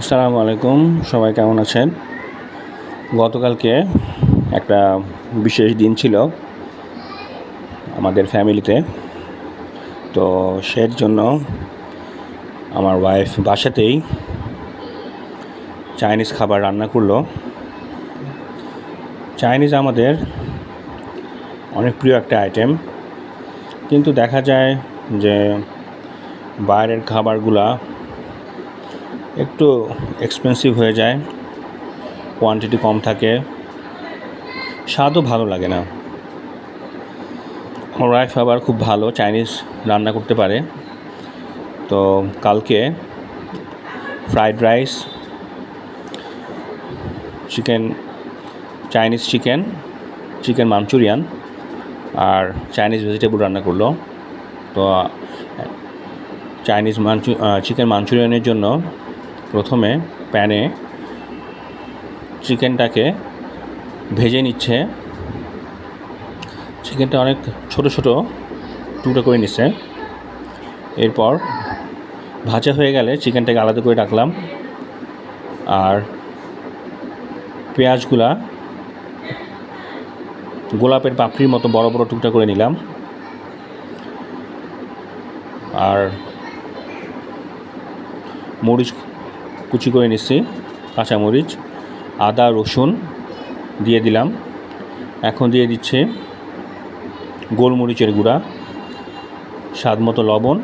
আসসালামু আলাইকুম, সবাই কেমন আছেন? গতকালকে একটা বিশেষ দিন ছিল আমাদের ফ্যামিলিতে। তো সের জন্য আমার ওয়াইফ বাসাতেই চাইনিজ খাবার রান্না করলো। চাইনিজ আমাদের অনেক প্রিয় একটা আইটেম, কিন্তু দেখা যায় যে বাইরের খাবারগুলা একটু এক্সপেন্সিভ হয়ে যায়, কোয়ান্টিটি কম থাকে, স্বাদও ভালো লাগে না। আমার ওয়াইফ আবার খুব ভালো চাইনিজ রান্না করতে পারে। তো কালকে fried rice, Chinese chicken manchurian আর চাইনিজ ভেজিটেবল রান্না করলো। তো চিকেন মাঞ্চুরিয়ানের জন্য প্রথমে প্যানে চিকেনটাকে ভেজে নিচ্ছে। চিকেনটা অনেক ছোট ছোট টুকরো করে নিচ্ছে। এরপর ভাজা হয়ে গেলে চিকেনটাকে আলাদা করে রাখলাম, আর পেঁয়াজগুলা গোলাপের পাপড়ির মতো বড় বড় টুকরা করে নিলাম, আর মরিচ কুচি করে নিচ্ছি, কাঁচামরিচ, আদা রসুন দিয়ে দিলাম। এখন দিয়ে দিচ্ছে গোলমরিচের গুঁড়া, স্বাদ মতো লবণ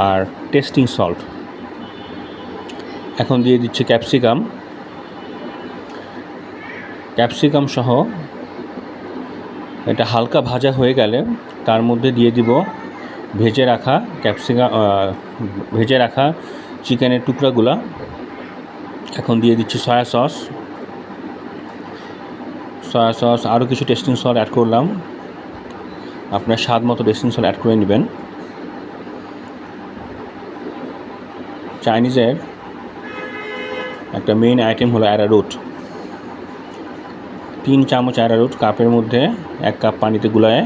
আর টেস্টিং সল্ট। এখন দিয়ে দিচ্ছে ক্যাপসিকাম সহ এটা হালকা ভাজা হয়ে গেলে তার মধ্যে দিয়ে দিব ভেজে রাখা চিকেনের টুকরাগুলা। এখন দিয়ে দিচ্ছি সয়া সস, আরও কিছু টেস্টিং সল্ট অ্যাড করলাম। আপনার স্বাদ মতো টেস্টিং সল্ট অ্যাড করে নেবেন। চাইনিজের একটা মেইন আইটেম হলো অ্যারারুট। 3 চামচ অ্যারারুট কাপের মধ্যে 1 কাপ পানিতে গুলায়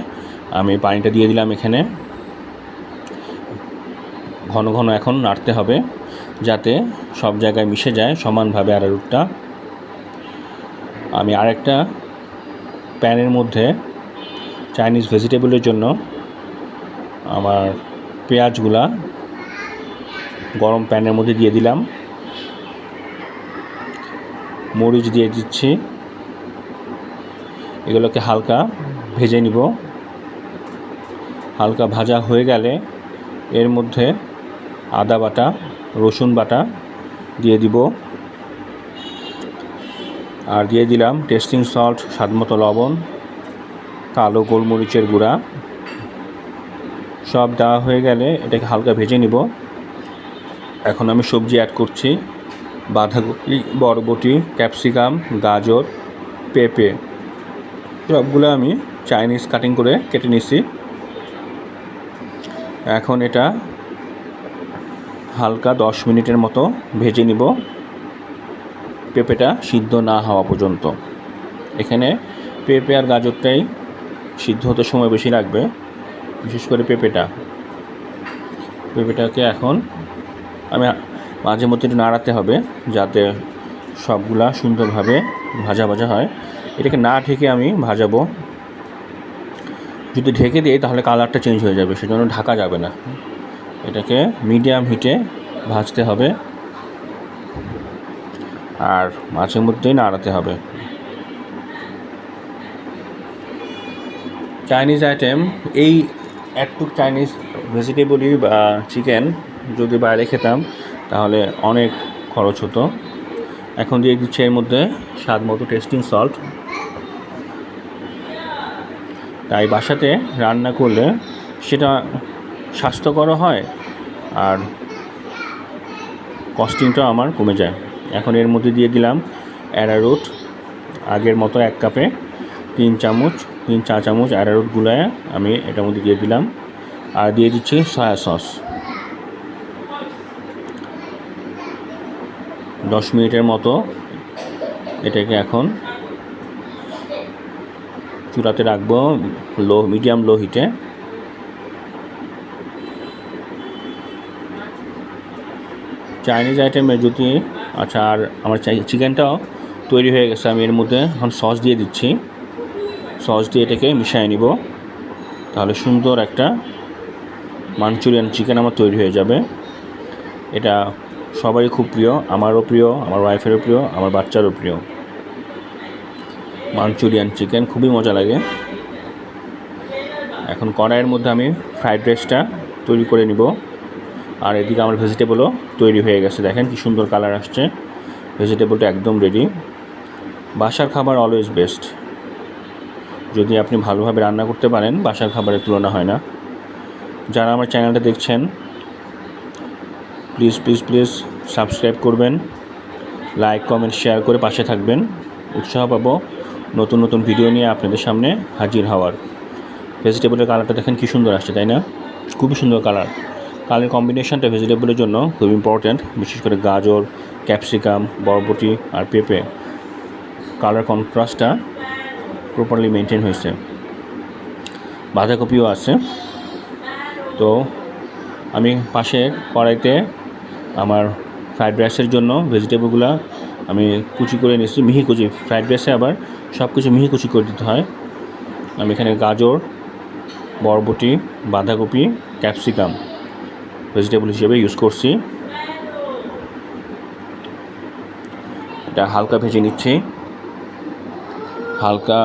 আমি পানিটা দিয়ে দিলাম। এখানে ঘন ঘন এখন নাড়তে হবে যাতে সব জায়গায় মিশে যায় সমানভাবে অ্যারারুটটা। আমি আরেকটা প্যানের মধ্যে চাইনিজ ভেজিটেবলের জন্য আমার পেঁয়াজগুলা গরম প্যানের মধ্যে দিয়ে দিলাম, মরিচ দিয়ে দিচ্ছি। এগুলোকে হালকা ভেজে নিব। হালকা ভাজা হয়ে গেলে এর মধ্যে আদা বাটা, রসুন বাটা দিয়ে দিব, আর দিয়ে দিলাম টেস্টিং সল্ট, স্বাদমতো লবণ, কালো গোলমরিচের গুঁড়া। সব দেওয়া হয়ে গেলে এটাকে হালকা ভেজে নিব। এখন আমি সবজি অ্যাড করছি, বাঁধাকপি, বরবটি, ক্যাপসিকাম, গাজর, পেঁপে, সবগুলো আমি চাইনিজ কাটিং করে কেটে নিছি। এখন এটা হালকা 10 মিনিটের মতো ভেজে নিব, পেঁপেটা সিদ্ধ না হওয়া পর্যন্ত। এখানে পেঁপে আর গাজরটাই সিদ্ধ হতে সময় বেশি লাগবে, বিশেষ করে পেঁপেটাকে এখন আমি মাঝে মধ্যে একটু নাড়াতে হবে যাতে সবগুলা সুন্দরভাবে ভাজা হয়। এটাকে না ঢেকে আমি ভাজাবো। যদি ঢেকে দিই তাহলে কালারটা চেঞ্জ হয়ে যাবে, সেজন্য ঢাকা যাবে না। এটাকে মিডিয়াম হিটে ভাজতে হবে আর মাঝে মধ্যেই নাড়াতে হবে। চাইনিজ আইটেম এই একটু চাইনিজ ভেজিটেবলই বা চিকেন যদি বাইরে খেতাম তাহলে অনেক খরচ হতো। এখন দিয়ে দিচ্ছি এর মধ্যে স্বাদ মতো টেস্টিং সল্ট। তাই বাসাতে রান্না করলে সেটা স্বাস্থ্যকরও হয় আর কস্টিংটাও আমার কমে যায়। এখন এর মধ্যে দিয়ে দিলাম অ্যারারুট, আগের মতো 1 কাপে 3 চা চামচ অ্যারারুট গুলায় আমি এটার মধ্যে দিয়ে দিলাম, আর দিয়ে দিচ্ছি সয়া সস। 10 মিনিটের মতো এটাকে এখন চুলাতে রাখবো, মিডিয়াম লো হিটে। চাইনিজ আইটেমে যদি আচ্ছা, আর আমার চিকেনটাও তৈরি হয়ে গেছে। আমি এর মধ্যে এখন সস দিয়ে দিচ্ছি। সস দিয়ে এটাকে মিশিয়ে নিব, তাহলে সুন্দর একটা মাঞ্চুরিয়ান চিকেন আমার তৈরি হয়ে যাবে। এটা সবারই খুব প্রিয়, আমারও প্রিয়, আমার ওয়াইফেরও প্রিয়, আমার বাচ্চারও প্রিয়। মাঞ্চুরিয়ান চিকেন খুবই মজা লাগে। এখন কড়াইয়ের মধ্যে আমি ফ্রাইড রাইসটা তৈরি করে নিব, আর এদিকে আমার ভেজিটেবলও তৈরি হয়ে গেছে। দেখেন কি সুন্দর কালার আসছে, ভেজিটেবলটা একদম রেডি। বাসার খাবার অলওয়েজ বেস্ট। যদি আপনি ভালোভাবে রান্না করতে পারেন, বাসার খাবারের তুলনা হয় না। যারা আমার চ্যানেলটা দেখছেন, প্লিজ প্লিজ প্লিজ সাবস্ক্রাইব করবেন, লাইক কমেন্ট শেয়ার করে পাশে থাকবেন। উৎসাহ পাবো নতুন নতুন ভিডিও নিয়ে আপনাদের সামনে হাজির হওয়ার। ভেজিটেবলের কালারটা দেখেন কী সুন্দর আসছে, তাই না? খুবই সুন্দর কালার। কালার কম্বিনেশনটা ভেজিটেবলের জন্য খুব ইম্পর্ট্যান্ট, বিশেষ করে গাজর, ক্যাপসিকাম, বরবটি আর পেঁপে। কালার কন্ট্রাস্টটা প্রপারলি মেনটেন হয়েছে। বাঁধাকপিও আছে। তো আমি পাশে কড়াইতে আমার ফ্রাইড রাইসের জন্য ভেজিটেবলগুলো আমি কুচি করে নিচ্ছি, মিহি কুচি। ফ্রাইড রাইসে আবার সব কিছু মিহি কুচি করে দিতে হয়। আমি এখানে গাজর, বরবটি, বাঁধাকপি, ক্যাপসিকাম ভেজিটেবল হিসেবে ইউজ করছি। এটা হালকা ভেজে নিচ্ছি। হালকা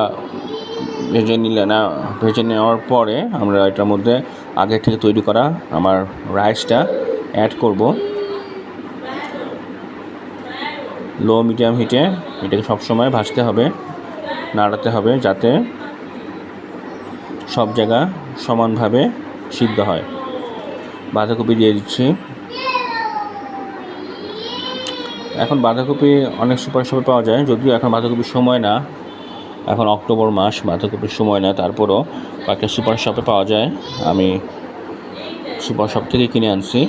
ভেজে নেওয়ার পরে আমরা এটার মধ্যে আগে থেকে তৈরি করা আমার রাইসটা অ্যাড করব। লো মিডিয়াম হিটে এটাকে সবসময় ভাজতে হবে, নাড়াতে হবে, যাতে সব জায়গা সমানভাবে সিদ্ধ হয়। বাঁধাকপি দিয়ে দিচ্ছি। এখন বাঁধাকপি অনেক সুপার শপে পাওয়া যায়, যদিও এখন বাঁধাকপির সময় না, এখন অক্টোবর মাস, বাঁধাকপির সময় না। তারপরও কয়েকটা সুপার শপে পাওয়া যায়। আমি সুপার শপ থেকে কিনে আনছি।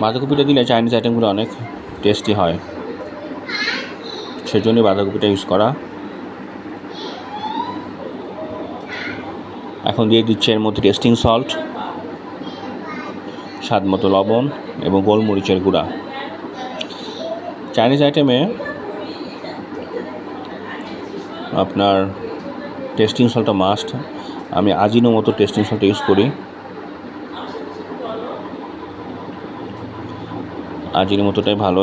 বাঁধাকপিটা দিলে চাইনিজ আইটেমগুলো অনেক টেস্টি হয়, সেজন্যই বাঁধাকপিটা ইউজ করা। এখন দিয়ে দিচ্ছে এর মধ্যে টেস্টিং সল্ট, স্বাদ মতো লবণ এবং গোলমরিচের গুঁড়া। চাইনিজ আইটেমে আপনার টেস্টিং সল্টটা মাস্ট। আমি আজিনোমোটো টেস্টিং সল্ট ইউজ করি। আজিনোমোটোটাই ভালো।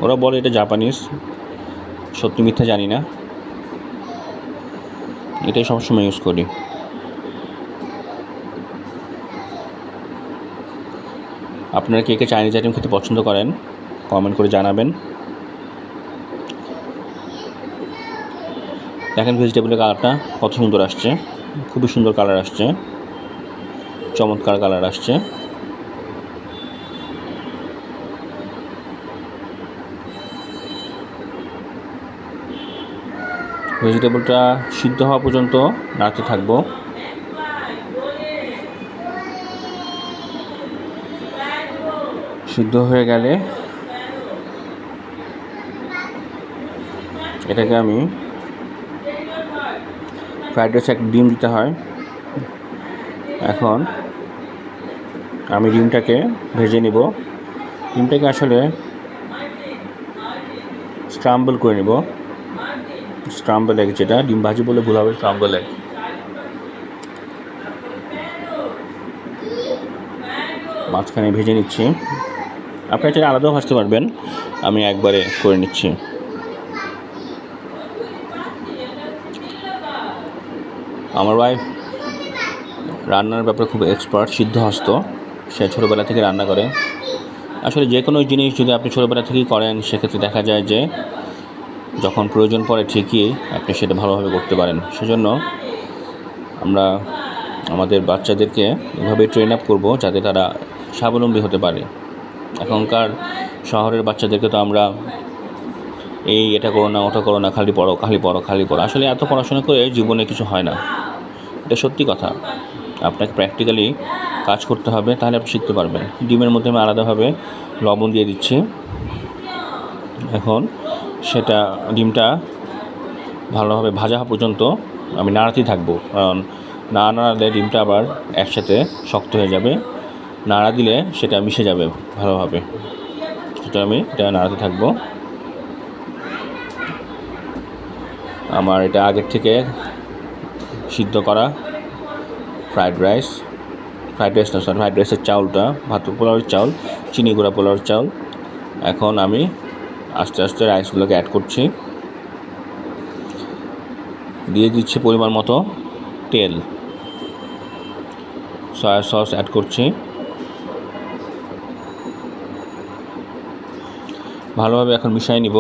ওরা বলে এটা জাপানিজ, সত্যি মিথ্যা জানি না, এটাই সবসময় ইউজ করি। আপনারা কে কে চাইনিজ আইটেম খেতে পছন্দ করেন কমেন্ট করে জানাবেন। দেখেন ভেজিটেবলের কালারটা কত সুন্দর আসছে, খুবই সুন্দর কালার আসছে, চমৎকার কালার আসছে। ভেজিটেবলটা সিদ্ধ হওয়া পর্যন্ত নাড়তে থাকবো। সিদ্ধ হয়ে গেলে এটাকে আমি ফ্রাইড রাইসে একটা ডিম দিতে হয়। এখন আমি ডিমটাকে ভেজে নিব। ডিমটাকে আসলে স্ক্রাম্বল করে নিব। স্ক্রাম্বল এগ, যেটা ডিম ভাজি বলে ভুল হবে, স্ক্রাম্বল এগ। মাঝখানে ভেজে নিচ্ছি। আপনারা চাইলে আলাদাও ভাজতে পারবেন, আমি একবারে করে নিচ্ছি। আমার ওয়াইফ রান্নার ব্যাপারে খুব এক্সপার্ট, সিদ্ধহস্ত। সে ছোটোবেলা থেকে রান্না করে। আসলে যে কোনো জিনিস যদি আপনি ছোটোবেলা থেকেই করেন, সেক্ষেত্রে দেখা যায় যে যখন প্রয়োজন পড়ে ঠিকই আপনি সেটা ভালোভাবে করতে পারেন। সেজন্য আমরা আমাদের বাচ্চাদেরকে এভাবেই ট্রেন আপ করবো, যাতে তারা স্বাবলম্বী হতে পারে। এখনকার শহরের বাচ্চাদেরকে তো আমরা এটা করো না, ওটা করো না, খালি পড়ো, খালি পড়ো, খালি পড়ো। আসলে এত পড়াশোনা করে জীবনে কিছু হয় না, এটা সত্যি কথা। আপনাকে প্র্যাকটিক্যালি কাজ করতে হবে, তাহলে আপনি শিখতে পারবেন। ডিমের মধ্যে আমি আলাদাভাবে লবণ দিয়ে দিচ্ছি। এখন সেটা ডিমটা ভালোভাবে ভাজা হওয়া পর্যন্ত আমি নাড়াতেই থাকবো, কারণ না নাড়ালে ডিমটা আবার একসাথে শক্ত হয়ে যাবে, নাড়া দিলে সেটা মিশে যাবে ভালোভাবে। সেটা আমি এটা নাড়াতে থাকবো। আমার এটা আগের থেকে সিদ্ধ করা ফ্রাইড রাইসের চাউলটা, পোলাওয়ের চাউল, চিনি গুঁড়া পোলাওয়ের চাউল। এখন আমি আস্তে আস্তে রাইসগুলোকে অ্যাড করছি, দিয়ে দিচ্ছি পরিমাণ মতো তেল, সয়া সস অ্যাড করছি, ভালোভাবে এখন মিশিয়ে নিব।